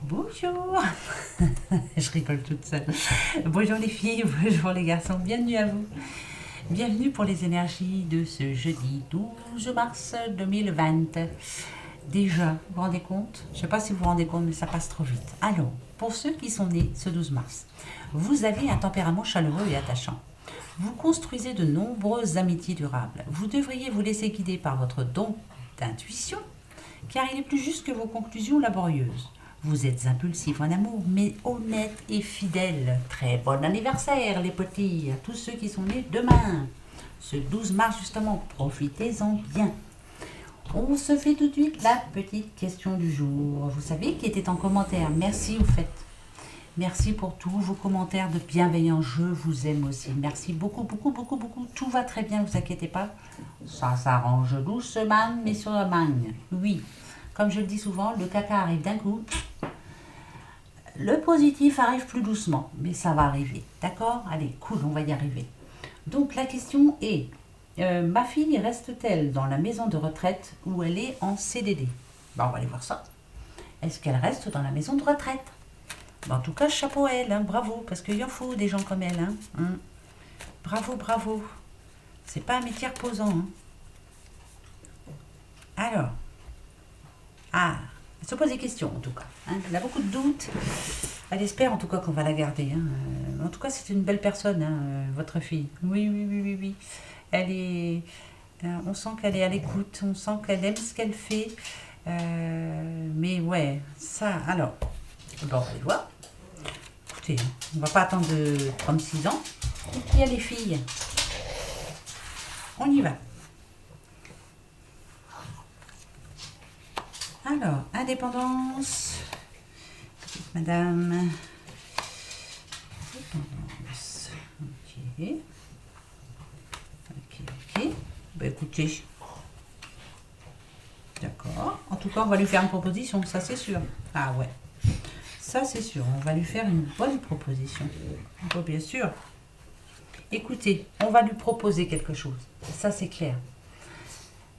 Bonjour. Je rigole toute seule. Bonjour les filles, bonjour les garçons, bienvenue à vous. Bienvenue pour les énergies de ce jeudi 12 mars 2020. Déjà, vous vous rendez compte? Je ne sais pas si vous vous rendez compte, mais ça passe trop vite. Alors, pour ceux qui sont nés ce 12 mars, vous avez un tempérament chaleureux et attachant. Vous construisez de nombreuses amitiés durables. Vous devriez vous laisser guider par votre don d'intuition, car il est plus juste que vos conclusions laborieuses. Vous êtes impulsif en amour, mais honnête et fidèle. Très bon anniversaire, les petits, à tous ceux qui sont nés demain. Ce 12 mars, justement, profitez-en bien. On se fait tout de suite la petite question du jour. Vous savez qui était en commentaire. Merci, au fait. Merci pour tous vos commentaires de bienveillance. Je vous aime aussi. Merci beaucoup, beaucoup, beaucoup, beaucoup. Tout va très bien, ne vous inquiétez pas. Ça s'arrange doucement, mais sur la mangue. Oui, comme je le dis souvent, le caca arrive d'un coup. Le positif arrive plus doucement, mais ça va arriver. D'accord? Allez, cool, on va y arriver. Donc la question est, ma fille reste-t-elle dans la maison de retraite ou elle est en CDD? On va aller voir ça. Est-ce qu'elle reste dans la maison de retraite? En tout cas, chapeau à elle, hein, bravo, parce qu'il en faut des gens comme elle. Bravo, bravo. C'est pas un métier reposant. Alors, elle se pose des questions en tout cas. Elle a beaucoup de doutes. Elle espère en tout cas qu'on va la garder. En tout cas, c'est une belle personne, votre fille. Oui, oui, oui, oui, oui. Elle est. On sent qu'elle est à l'écoute, on sent qu'elle aime ce qu'elle fait. Mais ouais, ça. Alors, bon, on va aller voir. Écoutez, on va pas attendre de 36 ans. Et puis il y a les filles. On y va. Alors, indépendance. Petite madame. Indépendance. Ok. Ok. Bah écoutez. D'accord. En tout cas, on va lui faire une proposition, ça c'est sûr. Ah ouais. Ça c'est sûr. On va lui faire une bonne proposition. Bon, bien sûr. Écoutez, on va lui proposer quelque chose. Ça c'est clair.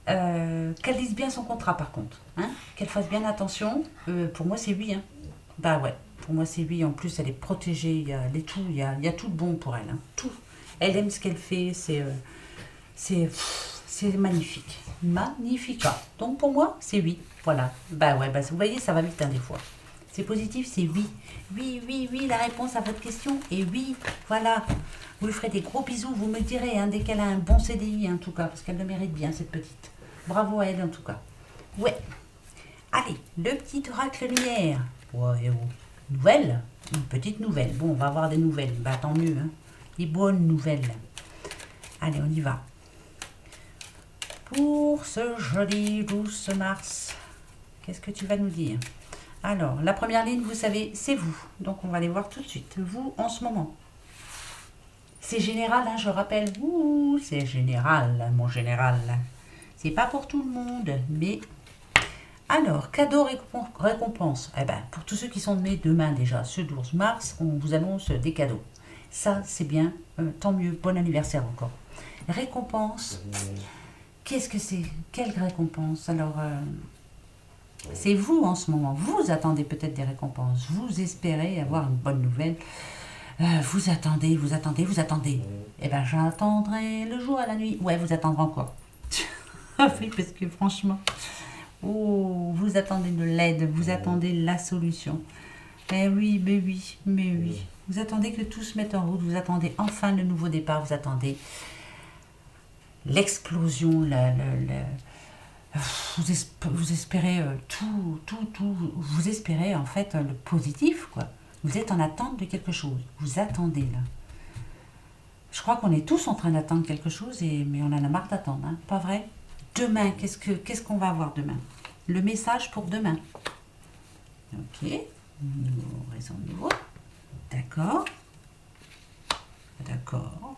Qu'elle lise bien son contrat par contre, qu'elle fasse bien attention. Pour moi c'est oui, Bah ouais, pour moi c'est oui. En plus elle est protégée, il y a les tout, il y a tout de bon pour elle, tout. Elle aime ce qu'elle fait, c'est magnifique, magnifique. Donc pour moi c'est oui, voilà. Bah ouais, bah vous voyez ça va vite des fois. C'est positif, c'est oui. Oui, oui, oui, la réponse à votre question est oui, voilà. Vous lui ferez des gros bisous, vous me direz, dès qu'elle a un bon CDI, en tout cas, parce qu'elle le mérite bien, cette petite. Bravo à elle, en tout cas. Ouais. Allez, le petit oracle lumière. Ouais, nouvelle, une petite nouvelle. Bon, on va avoir des nouvelles, bah tant mieux, Des bonnes nouvelles. Allez, on y va. Pour ce jeudi 12 mars, qu'est-ce que tu vas nous dire? Alors, la première ligne, vous savez, c'est vous. Donc, on va aller voir tout de suite. Vous, en ce moment. C'est général, je rappelle. Ouh, c'est général, mon général. C'est pas pour tout le monde, mais... Alors, cadeau récompense. Eh ben, pour tous ceux qui sont nés demain déjà, ce 12 mars, on vous annonce des cadeaux. Ça, c'est bien. Tant mieux. Bon anniversaire encore. Récompense. Qu'est-ce que c'est? Quelle récompense? Alors... c'est vous en ce moment, vous attendez peut-être des récompenses, vous espérez avoir une bonne nouvelle, vous attendez, vous attendez, vous attendez. Eh bien j'attendrai le jour à la nuit, ouais vous attendrez encore. Oui parce que franchement, vous attendez de l'aide, vous attendez la solution. Mais oui, mais oui, mais oui. Vous attendez que tout se mette en route, vous attendez enfin le nouveau départ, vous attendez l'explosion, vous espérez tout, vous espérez en fait le positif, quoi. Vous êtes en attente de quelque chose, vous attendez là. Je crois qu'on est tous en train d'attendre quelque chose, mais on en a marre d'attendre, pas vrai? Demain, qu'est-ce qu'on va avoir demain? Le message pour demain. Ok, raison de niveau. D'accord. D'accord.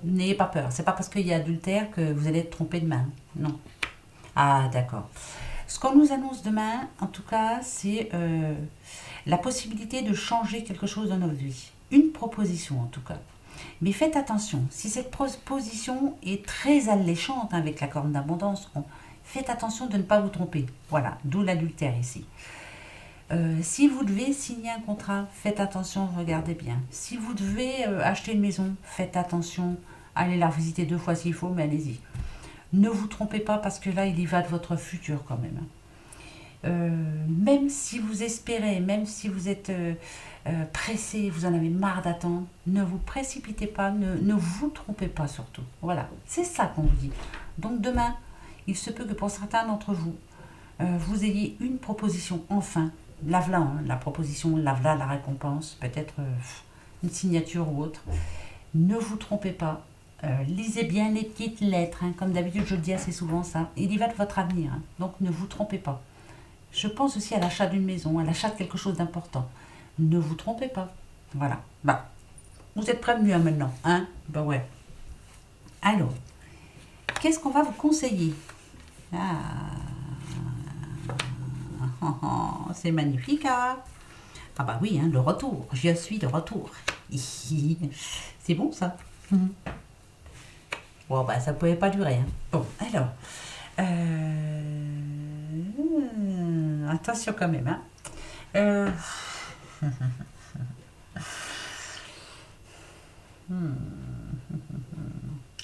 N'ayez pas peur, c'est pas parce qu'il y a adultère que vous allez être trompé demain. Non. Ah, d'accord. Ce qu'on nous annonce demain, en tout cas, c'est la possibilité de changer quelque chose dans notre vie. Une proposition, en tout cas. Mais faites attention, si cette proposition est très alléchante avec la corne d'abondance, faites attention de ne pas vous tromper. Voilà, d'où l'adultère ici. Si vous devez signer un contrat, faites attention, regardez bien. Si vous devez acheter une maison, faites attention. Allez la visiter 2 fois s'il faut, mais allez-y. Ne vous trompez pas parce que là, il y va de votre futur quand même. Même si vous espérez, même si vous êtes pressé, vous en avez marre d'attendre, ne vous précipitez pas, ne vous trompez pas surtout. Voilà, c'est ça qu'on vous dit. Donc demain, il se peut que pour certains d'entre vous, vous ayez une proposition enfin, lave-la, hein, la proposition, lave-la, la récompense, peut-être une signature ou autre. Ne vous trompez pas. Lisez bien les petites lettres, hein, comme d'habitude je le dis assez souvent ça. Il y va de votre avenir, hein, donc ne vous trompez pas. Je pense aussi à l'achat d'une maison, à l'achat de quelque chose d'important. Ne vous trompez pas. Voilà. Bah, vous êtes prévenus hein, maintenant, hein? Bah ouais. Alors, qu'est-ce qu'on va vous conseiller? C'est magnifique, hein? Ah bah oui, hein, le retour. Je suis de retour. C'est bon ça. Bon bah ça pouvait pas durer. Hein. Bon, alors. Attention quand même. Hein.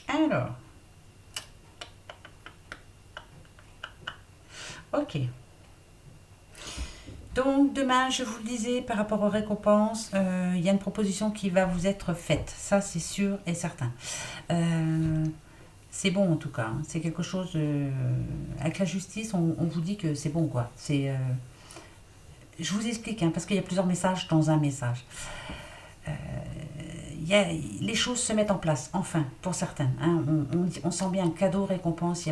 Alors. Ok. Donc demain, je vous le disais, par rapport aux récompenses, il y a une proposition qui va vous être faite. Ça, c'est sûr et certain. C'est bon en tout cas. Hein. C'est quelque chose... avec la justice, on vous dit que c'est bon quoi. C'est... je vous explique, hein, parce qu'il y a plusieurs messages dans un message. Les choses se mettent en place, enfin, pour certains. Hein. On sent bien un cadeau, récompense.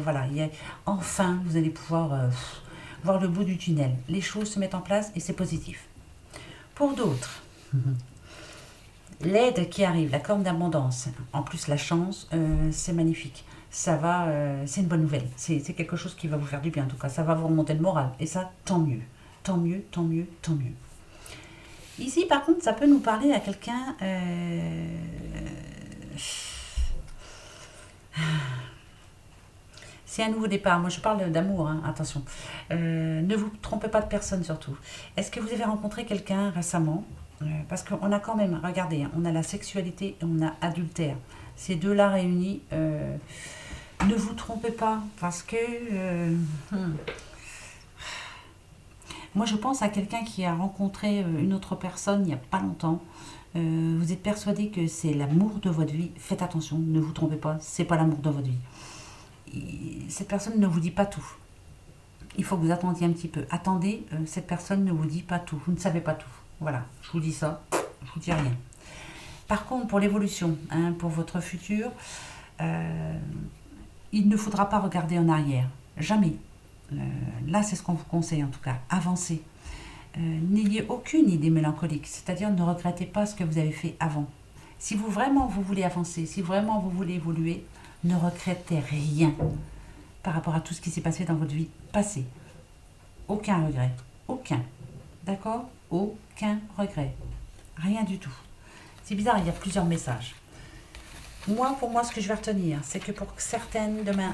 Enfin, vous allez pouvoir voir le bout du tunnel. Les choses se mettent en place et c'est positif. Pour d'autres, l'aide qui arrive, la corne d'abondance, en plus la chance, c'est magnifique. Ça va, c'est une bonne nouvelle. C'est quelque chose qui va vous faire du bien en tout cas. Ça va vous remonter le moral. Et ça, tant mieux. Tant mieux, tant mieux, tant mieux. Ici, par contre, ça peut nous parler à quelqu'un... C'est un nouveau départ. Moi, je parle d'amour, hein, attention. Ne vous trompez pas de personne, surtout. Est-ce que vous avez rencontré quelqu'un récemment parce qu'on a quand même, regardez, hein, on a la sexualité et on a adultère. Ces deux-là réunis, ne vous trompez pas, parce que... Moi, je pense à quelqu'un qui a rencontré une autre personne il n'y a pas longtemps. Vous êtes persuadé que c'est l'amour de votre vie. Faites attention, ne vous trompez pas, c'est pas l'amour de votre vie. Cette personne ne vous dit pas tout. Il faut que vous attendiez un petit peu. Attendez, cette personne ne vous dit pas tout. Vous ne savez pas tout. Voilà, je vous dis ça, je vous dis rien. Par contre, pour l'évolution, hein, pour votre futur, il ne faudra pas regarder en arrière. Jamais. Là, c'est ce qu'on vous conseille en tout cas. Avancez. N'ayez aucune idée mélancolique. C'est-à-dire, ne regrettez pas ce que vous avez fait avant. Si vous vraiment vous voulez avancer, si vraiment vous voulez évoluer, ne regrettez rien par rapport à tout ce qui s'est passé dans votre vie passée. Aucun regret. Aucun. D'accord? Aucun regret. Rien du tout. C'est bizarre, il y a plusieurs messages. Moi, pour moi, ce que je vais retenir, c'est que pour certaines, demain,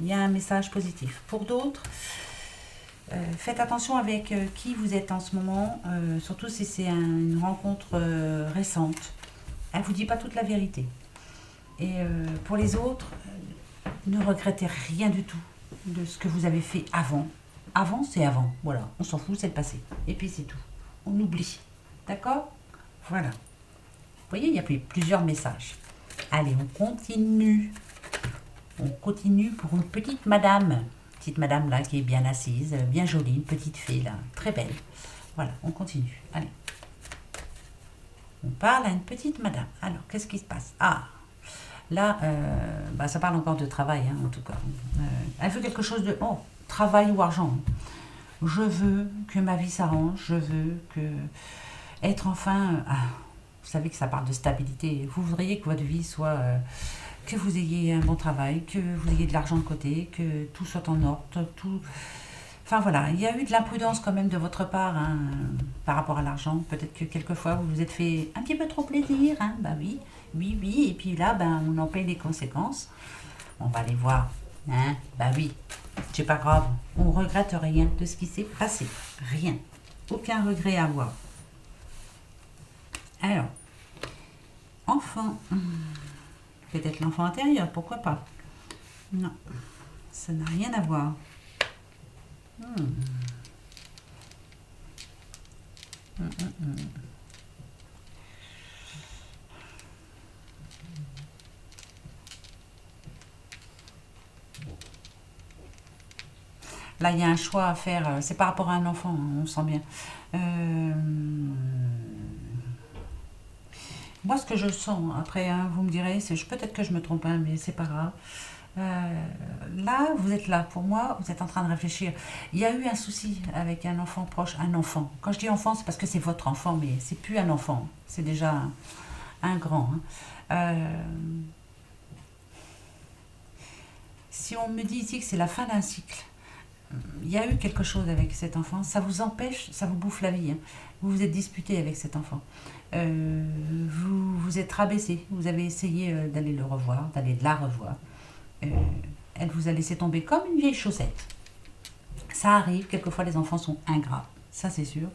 il y a un message positif. Pour d'autres, faites attention avec qui vous êtes en ce moment, surtout si c'est une rencontre récente. Elle ne vous dit pas toute la vérité. Et pour les autres, ne regrettez rien du tout de ce que vous avez fait avant. Avant, c'est avant. Voilà, on s'en fout, c'est le passé. Et puis c'est tout. On oublie. D'accord? Voilà. Vous voyez, il y a plusieurs messages. Allez, on continue. On continue pour une petite madame. Petite madame là qui est bien assise, bien jolie, une petite fée là, très belle. Voilà, on continue. Allez. On parle à une petite madame. Alors, qu'est-ce qui se passe? Ah, là, ça parle encore de travail, hein, en tout cas. Elle veut quelque chose de... Oh, travail ou argent. Je veux que ma vie s'arrange. Je veux que... Être enfin... vous savez que ça parle de stabilité. Vous voudriez que votre vie soit... que vous ayez un bon travail, que vous ayez de l'argent de côté, que tout soit en ordre, tout... Enfin voilà, il y a eu de l'imprudence quand même de votre part hein, par rapport à l'argent. Peut-être que quelquefois vous vous êtes fait un petit peu trop plaisir. Hein, bah oui, oui, oui. Et puis là, on en paye les conséquences. On va les voir. Hein, bah oui, c'est pas grave. On regrette rien de ce qui s'est passé. Rien. aucun regret à avoir. Alors, enfant, peut-être l'enfant intérieur, pourquoi pas? Non, ça n'a rien à voir. Là, il y a un choix à faire. C'est par rapport à un enfant, hein, on sent bien. Euh, Moi, ce que je sens, après, hein, vous me direz, c'est peut-être que je me trompe, hein, mais c'est pas grave. Là, vous êtes là. Pour moi, vous êtes en train de réfléchir. Il y a eu un souci avec un enfant proche, un enfant. Quand je dis enfant, c'est parce que c'est votre enfant, mais c'est plus un enfant. C'est déjà un grand. Hein. Euh, si on me dit ici que c'est la fin d'un cycle, il y a eu quelque chose avec cet enfant, ça vous empêche, ça vous bouffe la vie. Hein. Vous vous êtes disputé avec cet enfant. Vous vous êtes rabaissé. Vous avez essayé d'aller le revoir, d'aller la revoir. Euh, Elle vous a laissé tomber comme une vieille chaussette. Ça arrive, quelquefois les enfants sont ingrats, ça c'est sûr.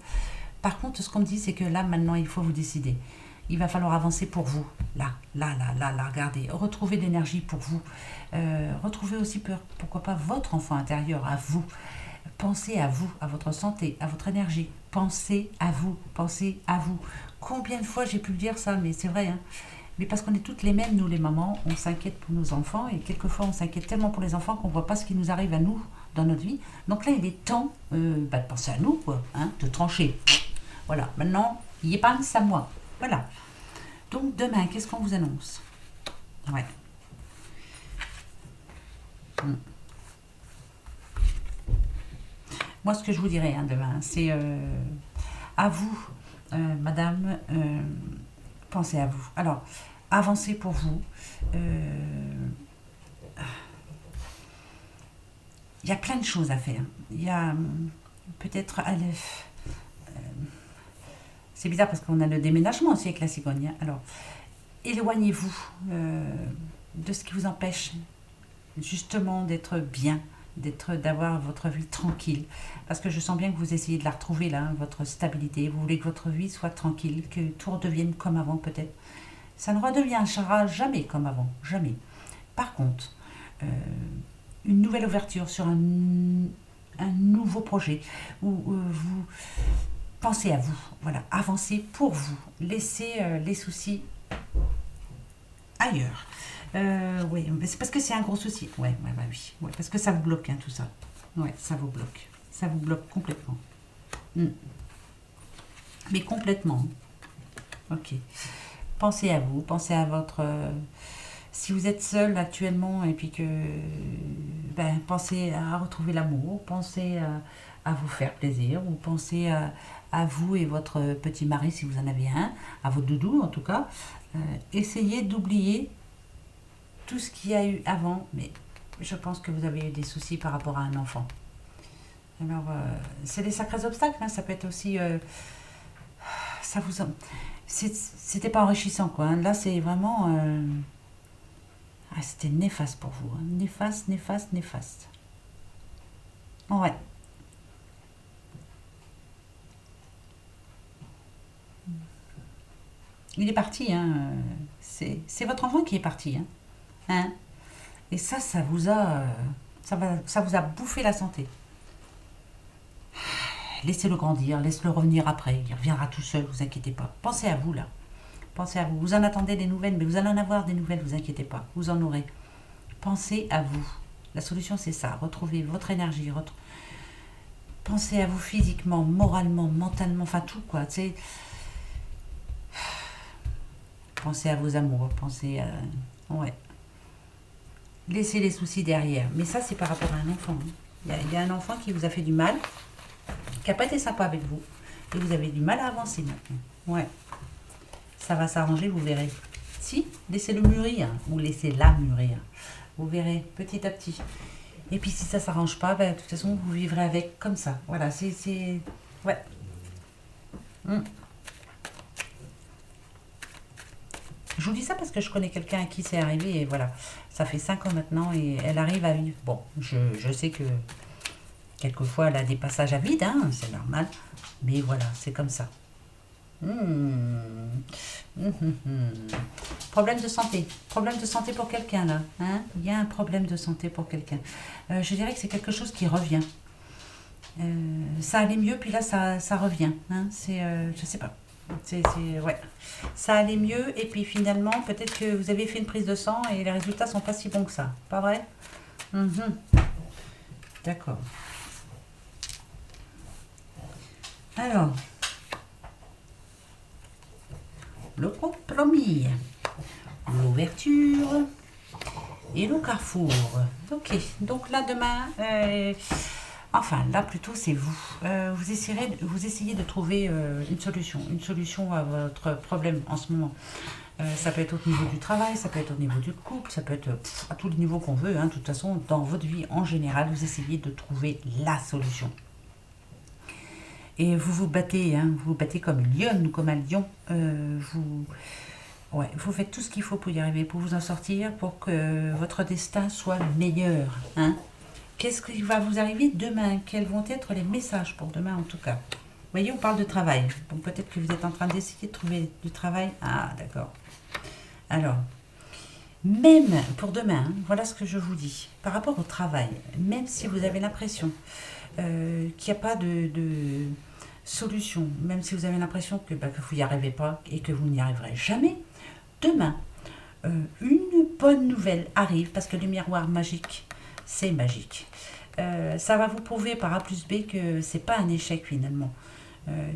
Par contre, ce qu'on me dit, c'est que là, maintenant, il faut vous décider. Il va falloir avancer pour vous. Là, regardez. Retrouver de l'énergie pour vous. Retrouver aussi, pourquoi pas, votre enfant intérieur, à vous. Pensez à vous, à votre santé, à votre énergie. Pensez à vous, pensez à vous. Combien de fois j'ai pu le dire ça, mais c'est vrai, hein. Mais parce qu'on est toutes les mêmes, nous les mamans, on s'inquiète pour nos enfants et quelquefois on s'inquiète tellement pour les enfants qu'on ne voit pas ce qui nous arrive à nous dans notre vie. Donc là, il est temps de penser à nous, quoi, hein, de trancher. Voilà, maintenant, il épargne ça moi. Voilà. Donc demain, qu'est-ce qu'on vous annonce? Ouais. Mm. Moi, ce que je vous dirais hein, demain, c'est à vous, madame, pensez à vous. Alors, avancez pour vous. Il y a plein de choses à faire. Il y a peut-être... c'est bizarre parce qu'on a le déménagement aussi avec la cigogne. Hein. Alors, éloignez-vous de ce qui vous empêche justement d'être bien, d'avoir votre vie tranquille. Parce que je sens bien que vous essayez de la retrouver là, hein, votre stabilité. Vous voulez que votre vie soit tranquille, que tout redevienne comme avant peut-être. Ça ne redeviendra jamais comme avant, jamais. Par contre, une nouvelle ouverture sur un nouveau projet où vous pensez à vous, voilà, avancez pour vous, laissez les soucis ailleurs. Oui, mais c'est parce que c'est un gros souci. Ouais, oui. Ouais, parce que ça vous bloque, hein, tout ça. Ouais, ça vous bloque. Ça vous bloque complètement. Mm. Mais complètement. Ok. Pensez à vous, pensez à votre... si vous êtes seul actuellement et puis que... Ben, pensez à retrouver l'amour, pensez à vous faire plaisir, ou pensez à vous et votre petit mari si vous en avez un, à votre doudou en tout cas. Essayez d'oublier tout ce qu'il y a eu avant, mais je pense que vous avez eu des soucis par rapport à un enfant. Alors, c'est des sacrés obstacles, hein, ça peut être aussi... ça vous... C'était pas enrichissant, quoi. Hein. Là, c'est vraiment... c'était néfaste pour vous. Hein. Néfaste, néfaste, néfaste. Ouais. Il est parti, hein. C'est votre enfant qui est parti, hein. Hein. Et ça vous a... ça vous a bouffé la santé. Laissez-le grandir, laissez-le revenir après. Il reviendra tout seul, vous inquiétez pas. Pensez à vous, là. Pensez à vous. Vous en attendez des nouvelles, mais vous allez en avoir des nouvelles, vous inquiétez pas. Vous en aurez. Pensez à vous. La solution, c'est ça. Retrouvez votre énergie. Pensez à vous physiquement, moralement, mentalement, enfin tout, quoi. C'est... Pensez à vos amours. Pensez à... Ouais. Laissez les soucis derrière. Mais ça, c'est par rapport à un enfant. Hein. Il y a un enfant qui vous a fait du mal, qui n'a pas été sympa avec vous. Et vous avez du mal à avancer maintenant. Ouais. Ça va s'arranger, vous verrez. Si, laissez-le mûrir, ou laissez-la mûrir. Vous verrez, petit à petit. Et puis si ça ne s'arrange pas, ben, de toute façon, vous vivrez avec comme ça. Voilà, c'est... Ouais. Je vous dis ça parce que je connais quelqu'un à qui c'est arrivé, et voilà. Ça fait 5 ans maintenant, et elle arrive à vivre. Bon, je sais que Quelquefois, elle a des passages à vide, hein, c'est normal. Mais voilà, c'est comme ça. Problème de santé. Problème de santé pour quelqu'un, là. Hein, il y a un problème de santé pour quelqu'un. Je dirais que c'est quelque chose qui revient. Ça allait mieux, puis là, ça revient. Hein, je sais pas. Ouais. Ça allait mieux, et puis finalement, peut-être que vous avez fait une prise de sang et les résultats sont pas si bons que ça. Pas vrai? D'accord. Alors, le compromis, l'ouverture et le carrefour. Ok, donc là demain, enfin là plutôt c'est vous. Vous essayez de trouver une solution à votre problème en ce moment. Ça peut être au niveau du travail, ça peut être au niveau du couple, ça peut être à tous les niveaux qu'on veut. Hein. De toute façon, dans votre vie en général, vous essayez de trouver la solution. Et vous vous battez, hein, vous vous battez comme une lionne ou comme un lion. Vous faites tout ce qu'il faut pour y arriver, pour vous en sortir, pour que votre destin soit meilleur. Hein. Qu'est-ce qui va vous arriver demain? Quels vont être les messages pour demain en tout cas? Vous voyez, on parle de travail. Bon, peut-être que vous êtes en train d'essayer de trouver du travail. Ah, d'accord. Alors, même pour demain, hein, voilà ce que je vous dis. Par rapport au travail, même si vous avez l'impression qu'il n'y a pas de solution, même si vous avez l'impression que vous n'y arrivez pas et que vous n'y arriverez jamais, demain, une bonne nouvelle arrive parce que le miroir magique, c'est magique. Ça va vous prouver par A plus B que c'est pas un échec finalement,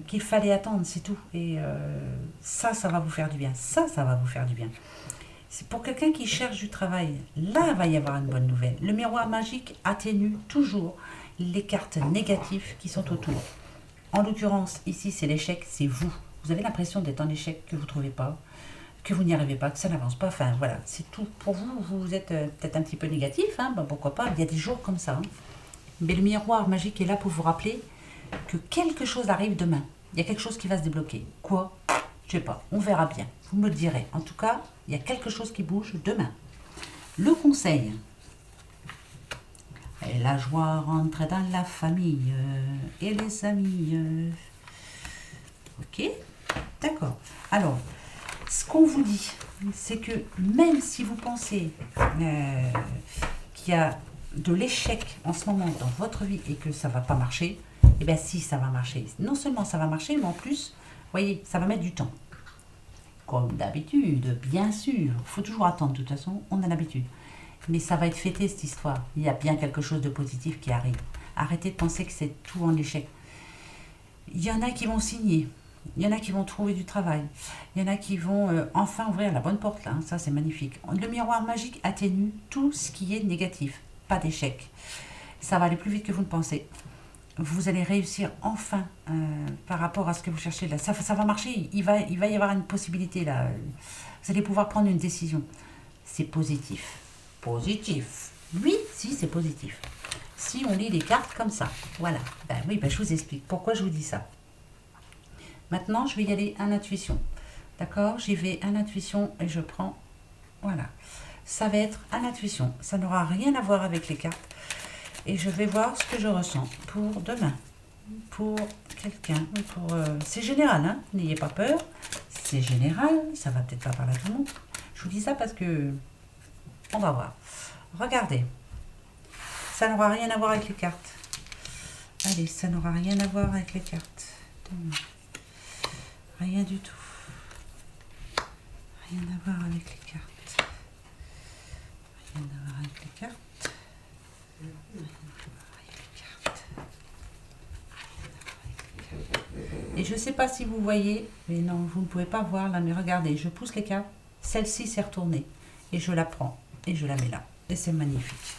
qu'il fallait attendre, c'est tout. Et ça va vous faire du bien. Ça va vous faire du bien. C'est pour quelqu'un qui cherche du travail. Là, il va y avoir une bonne nouvelle. Le miroir magique atténue toujours les cartes négatives qui sont autour. En l'occurrence, ici, c'est l'échec, c'est vous. Vous avez l'impression d'être en échec, que vous ne trouvez pas, que vous n'y arrivez pas, que ça n'avance pas. Enfin, voilà, c'est tout. Pour vous, vous êtes peut-être un petit peu négatif, hein, pourquoi pas, il y a des jours comme ça. Hein. Mais le miroir magique est là pour vous rappeler que quelque chose arrive demain. Il y a quelque chose qui va se débloquer. Quoi? Je sais pas, on verra bien. Vous me le direz. En tout cas, il y a quelque chose qui bouge demain. Le conseil. Et la joie rentre dans la famille et les amis. Ok, d'accord. Alors, ce qu'on vous dit, c'est que même si vous pensez qu'il y a de l'échec en ce moment dans votre vie et que ça ne va pas marcher, eh bien si, ça va marcher. Non seulement ça va marcher, mais en plus, vous voyez, ça va mettre du temps. Comme d'habitude, bien sûr. Il faut toujours attendre, de toute façon, on a l'habitude. Mais ça va être fêté, cette histoire. Il y a bien quelque chose de positif qui arrive. Arrêtez de penser que c'est tout en échec. Il y en a qui vont signer. Il y en a qui vont trouver du travail. Il y en a qui vont enfin ouvrir la bonne porte, là. Ça, c'est magnifique. Le miroir magique atténue tout ce qui est négatif. Pas d'échec. Ça va aller plus vite que vous ne pensez. Vous allez réussir enfin par rapport à ce que vous cherchez là. Ça va marcher. Il va y avoir une possibilité là. Vous allez pouvoir prendre une décision. C'est positif. Positif. Oui, si, c'est positif. Si on lit les cartes comme ça. Voilà. Ben oui, je vous explique pourquoi je vous dis ça. Maintenant, je vais y aller à l'intuition. D'accord? J'y vais à l'intuition et je prends... Voilà. Ça va être à l'intuition. Ça n'aura rien à voir avec les cartes. Et je vais voir ce que je ressens pour demain. Pour quelqu'un. C'est général, hein? N'ayez pas peur. C'est général. Ça va peut-être pas parler à tout le monde. Je vous dis ça parce que... On va voir. Regardez. Ça n'aura rien à voir avec les cartes. Allez, ça n'aura rien à voir avec les cartes. Rien du tout. Rien à voir avec les cartes. Rien à voir avec les cartes. Rien à voir avec les cartes. Et je ne sais pas si vous voyez, mais non, vous ne pouvez pas voir là, mais regardez, je pousse les cartes. Celle-ci s'est retournée. Et je la prends. Et je la mets là. Et c'est magnifique.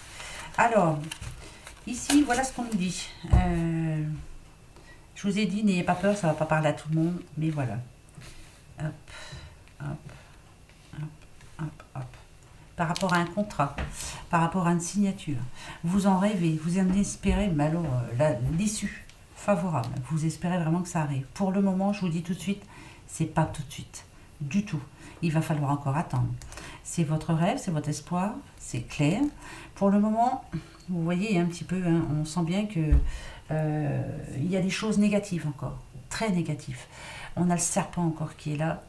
Alors, ici, voilà ce qu'on nous dit. Je vous ai dit, n'ayez pas peur, ça ne va pas parler à tout le monde. Mais voilà. Hop, hop, hop, hop, hop. Par rapport à un contrat, par rapport à une signature. Vous en rêvez, vous en espérez, mais alors, l'issue favorable. Vous espérez vraiment que ça arrive. Pour le moment, je vous dis tout de suite, c'est pas tout de suite. Du tout. Il va falloir encore attendre. C'est votre rêve, c'est votre espoir, c'est clair. Pour le moment, Vous voyez un petit peu, hein, on sent bien que il y a des choses négatives encore, très négatives. On a le serpent encore qui est là.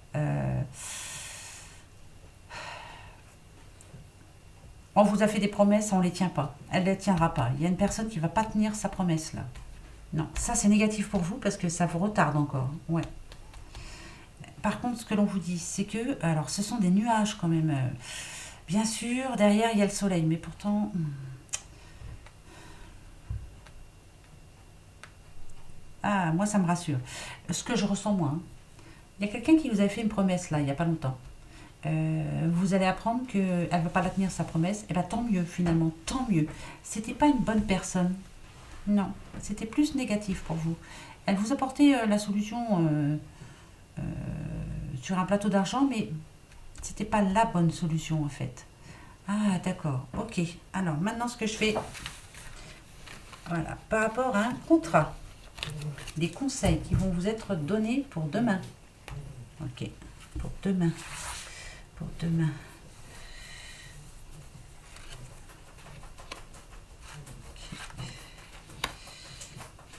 On vous a fait des promesses, on ne les tient pas. Elle ne les tiendra pas. Il y a une personne qui ne va pas tenir sa promesse là. Non, ça c'est négatif pour vous parce que ça vous retarde encore. Ouais. Par contre, ce que l'on vous dit, c'est que, alors ce sont des nuages quand même. Bien sûr, derrière il y a le soleil, mais pourtant... Ah, moi ça me rassure. Ce que je ressens moi, hein, il y a quelqu'un qui vous avait fait une promesse là, il n'y a pas longtemps. Vous allez apprendre qu'elle ne va pas la tenir sa promesse. Et bien tant mieux finalement, tant mieux. C'était pas une bonne personne. Non, c'était plus négatif pour vous. Elle vous apportait la solution euh, sur un plateau d'argent, mais c'était pas la bonne solution en fait. Ah d'accord, ok. Alors maintenant ce que je fais, voilà, par rapport à un contrat, des conseils qui vont vous être donnés pour demain. Ok, pour demain. Pour demain.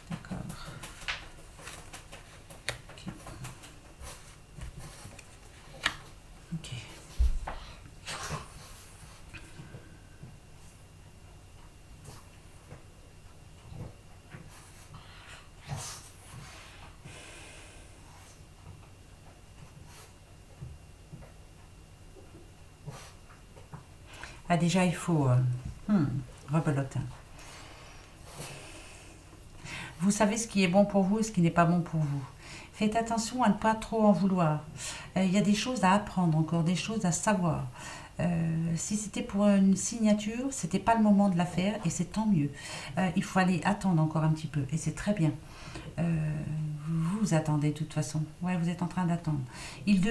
D'accord. Ok. Ok. Ah déjà il faut... rebelote. Vous savez ce qui est bon pour vous et ce qui n'est pas bon pour vous. Faites attention à ne pas trop en vouloir. Il y a des choses à apprendre encore, des choses à savoir. Si c'était pour une signature, c'était pas le moment de la faire et c'est tant mieux. Il faut aller attendre encore un petit peu et c'est très bien. Vous attendez de toute façon. Ouais, vous êtes en train d'attendre. Il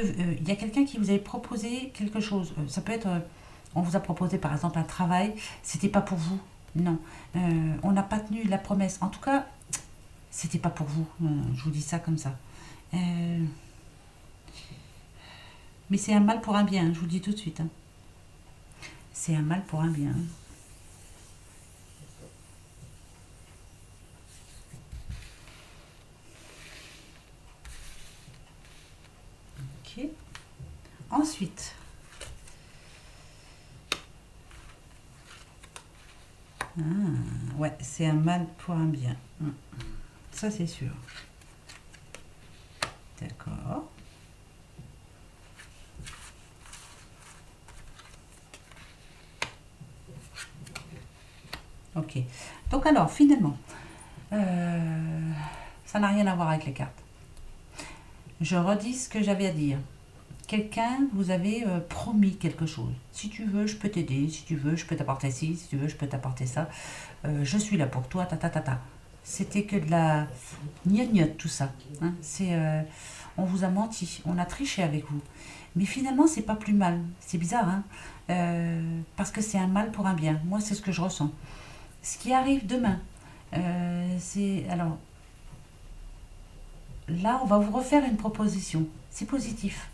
y a quelqu'un qui vous avait proposé quelque chose. Ça peut être, on vous a proposé par exemple un travail. C'était pas pour vous. Non, on n'a pas tenu la promesse. En tout cas, c'était pas pour vous. Je vous dis ça comme ça. Mais c'est un mal pour un bien. Je vous le dis tout de suite. Hein. C'est un mal pour un bien. Ok. Ensuite, ouais, c'est un mal pour un bien. Ça, c'est sûr. D'accord. Ok. Donc alors, finalement, ça n'a rien à voir avec les cartes. Je redis ce que j'avais à dire. Quelqu'un vous avait promis quelque chose. Si tu veux, je peux t'aider. Si tu veux, je peux t'apporter ci. Si tu veux, je peux t'apporter ça. Je suis là pour toi. Ta ta ta ta. C'était que de la gnognotte tout ça. Hein. On vous a menti. On a triché avec vous. Mais finalement, c'est pas plus mal. C'est bizarre, hein. Parce que c'est un mal pour un bien. Moi, c'est ce que je ressens. Ce qui arrive demain, c'est alors là, on va vous refaire une proposition. C'est positif.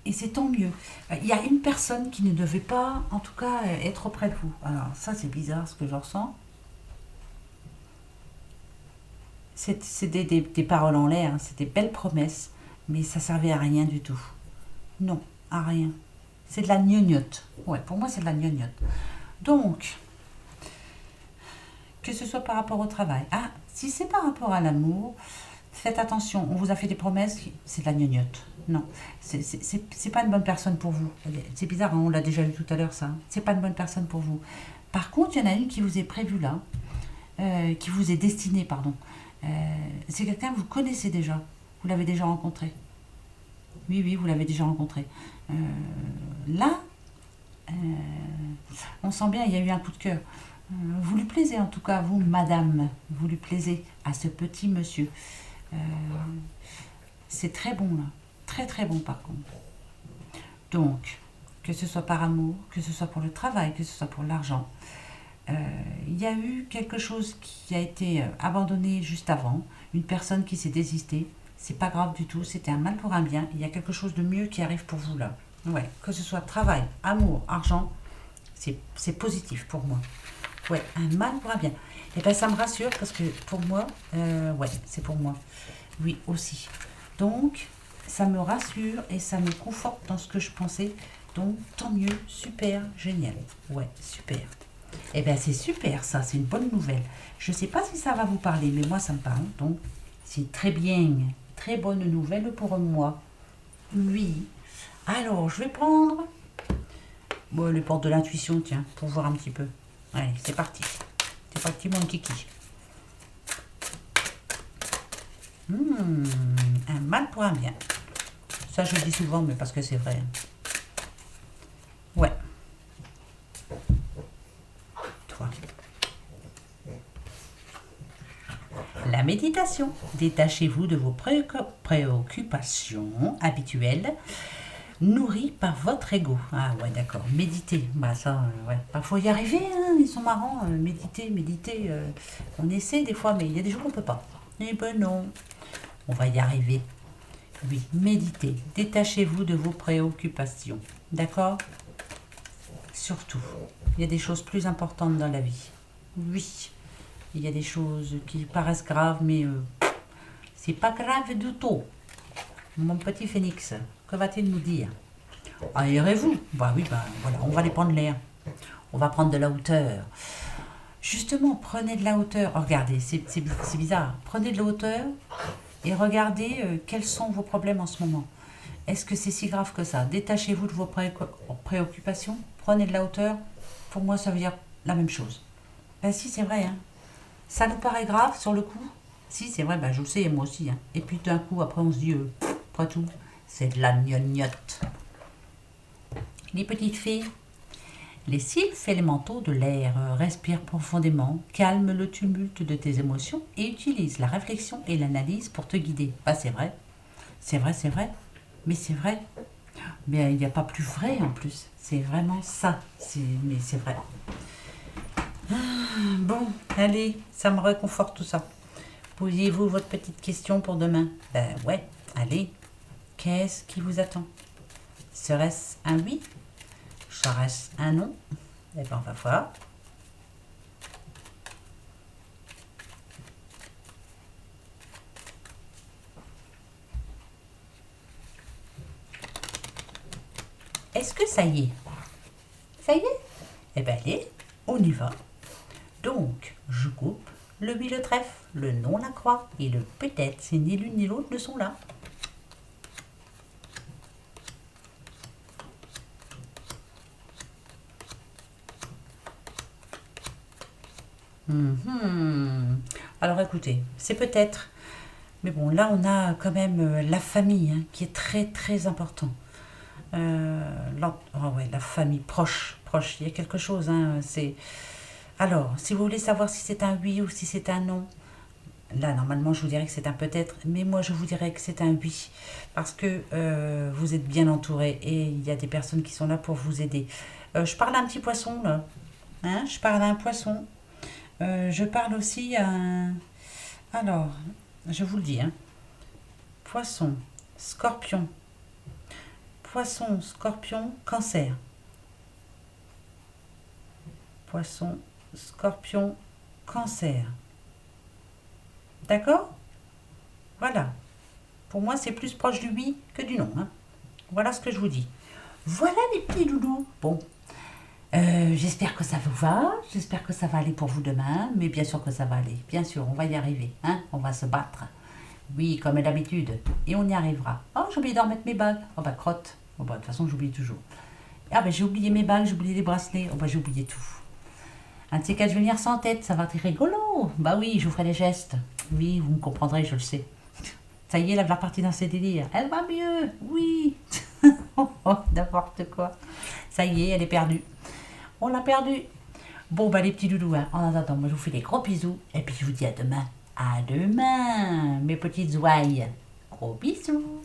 Et c'est tant mieux. Il y a une personne qui ne devait pas, en tout cas, être auprès de vous. Alors, ça, c'est bizarre ce que je ressens. C'est des paroles en l'air, hein, c'est des belles promesses, mais ça servait à rien du tout. Non, à rien. C'est de la gnognotte. Ouais, pour moi, c'est de la gnognotte. Donc, que ce soit par rapport au travail. Ah, si c'est par rapport à l'amour, faites attention. On vous a fait des promesses, c'est de la gnognotte. Non, c'est pas une bonne personne pour vous. C'est bizarre, hein, on l'a déjà vu tout à l'heure, ça. C'est pas une bonne personne pour vous. Par contre, il y en a une qui vous est prévue là, qui vous est destinée, pardon. Euh, c'est quelqu'un que vous connaissez déjà. Vous l'avez déjà rencontré. Oui, oui, vous l'avez déjà rencontré. Euh, là, euh, on sent bien, il y a eu un coup de cœur. Vous lui plaisez en tout cas, vous, madame. Vous lui plaisez à ce petit monsieur. Euh, c'est très bon, là. Très, très bon, par contre. Donc, que ce soit par amour, que ce soit pour le travail, que ce soit pour l'argent, euh, il y a eu quelque chose qui a été abandonné juste avant, une personne qui s'est désistée. C'est pas grave du tout, c'était un mal pour un bien. Il y a quelque chose de mieux qui arrive pour vous là. Ouais, que ce soit travail, amour, argent, c'est positif pour moi. Ouais, un mal pour un bien. Et bien, ça me rassure parce que pour moi, ouais, c'est pour moi. Oui, aussi. Donc, ça me rassure et ça me conforte dans ce que je pensais. Donc, tant mieux, super, génial. Ouais, super. Eh bien, c'est super ça, c'est une bonne nouvelle. Je ne sais pas si ça va vous parler, mais moi, ça me parle. Donc, c'est très bien, très bonne nouvelle pour moi. Oui. Alors, je vais prendre bon, les portes de l'intuition, tiens, pour voir un petit peu. Allez, c'est parti. C'est parti, mon kiki. Un mal pour un bien. Ça, je le dis souvent, mais parce que c'est vrai. Ouais. Toi. La méditation. Détachez-vous de vos préoccupations habituelles nourries par votre ego. Ah ouais, d'accord. Méditer. Bah ça, ouais. Bah, faut y arriver, hein. Ils sont marrants. Méditer. On essaie des fois, mais il y a des jours qu'on peut pas. Eh ben non. On va y arriver. Oui, méditez. Détachez-vous de vos préoccupations. D'accord? Surtout. Il y a des choses plus importantes dans la vie. Oui. Il y a des choses qui paraissent graves, mais c'est pas grave du tout. Mon petit phénix, que va-t-il nous dire? Aérez-vous. Bah oui, bah voilà, on va aller prendre l'air. On va prendre de la hauteur. Justement, prenez de la hauteur. Oh, regardez, c'est bizarre. Prenez de la hauteur et regardez quels sont vos problèmes en ce moment. Est-ce que c'est si grave que ça? Détachez-vous de vos préoccupations. Prenez de la hauteur. Pour moi, ça veut dire la même chose. Ben si, c'est vrai, hein. Ça nous paraît grave sur le coup? Si, c'est vrai, ben je le sais, moi aussi. Hein. Et puis d'un coup, après, on se dit, après tout, c'est de la gnognotte. Les petites filles, les sylphes élémentaux de l'air respirent profondément, calment le tumulte de tes émotions et utilisent la réflexion et l'analyse pour te guider. Bah, c'est vrai, c'est vrai, c'est vrai, mais c'est vrai. Mais il n'y a pas plus vrai en plus. C'est vraiment ça. Mais c'est vrai. Bon, allez, ça me réconforte tout ça. Posez-vous votre petite question pour demain. Ben ouais, allez. Qu'est-ce qui vous attend? Serait-ce un oui? Serait-ce un non? Eh ben on va voir. Est-ce que ça y est? Ça y est? Eh ben allez, on y va. Donc, je coupe le oui le trèfle, le non la croix et le peut-être si ni l'une ni l'autre ne sont là. Alors écoutez, c'est peut-être, mais bon là on a quand même la famille hein, qui est très très important. Ouais, la famille proche, il y a quelque chose. Hein, c'est alors si vous voulez savoir si c'est un oui ou si c'est un non, là normalement je vous dirais que c'est un peut-être, mais moi je vous dirais que c'est un oui parce que vous êtes bien entouré et il y a des personnes qui sont là pour vous aider. Je parle à un petit poisson là, hein, je parle à un poisson. Je parle aussi à un... Alors, je vous le dis, hein. Poisson, scorpion. Poisson, scorpion, cancer. Poisson, scorpion, cancer. D'accord? Voilà. Pour moi, c'est plus proche du oui que du non. Hein. Voilà ce que je vous dis. Voilà les petits loulous. Bon, j'espère que ça vous va, j'espère que ça va aller pour vous demain, mais bien sûr que ça va aller, bien sûr, on va y arriver, hein, on va se battre. Oui, comme d'habitude, et on y arrivera. Oh, j'ai oublié d'en remettre mes bagues. Oh bah crotte, oh bah de toute façon j'oublie toujours. Ah bah j'ai oublié mes bagues, j'ai oublié les bracelets, oh bah j'ai oublié tout. Un de ces quatre, je vais venir sans tête, ça va être rigolo. Bah oui, je vous ferai les gestes. Oui, vous me comprendrez, je le sais. Ça y est, elle va repartir dans ses délires. Elle va mieux, oui. Oh, n'importe quoi. Ça y est, elle est perdue. On l'a perdu. Bon, bah les petits loulous, hein. En attendant, moi je vous fais des gros bisous. Et puis je vous dis à demain. À demain, mes petites ouailles. Gros bisous.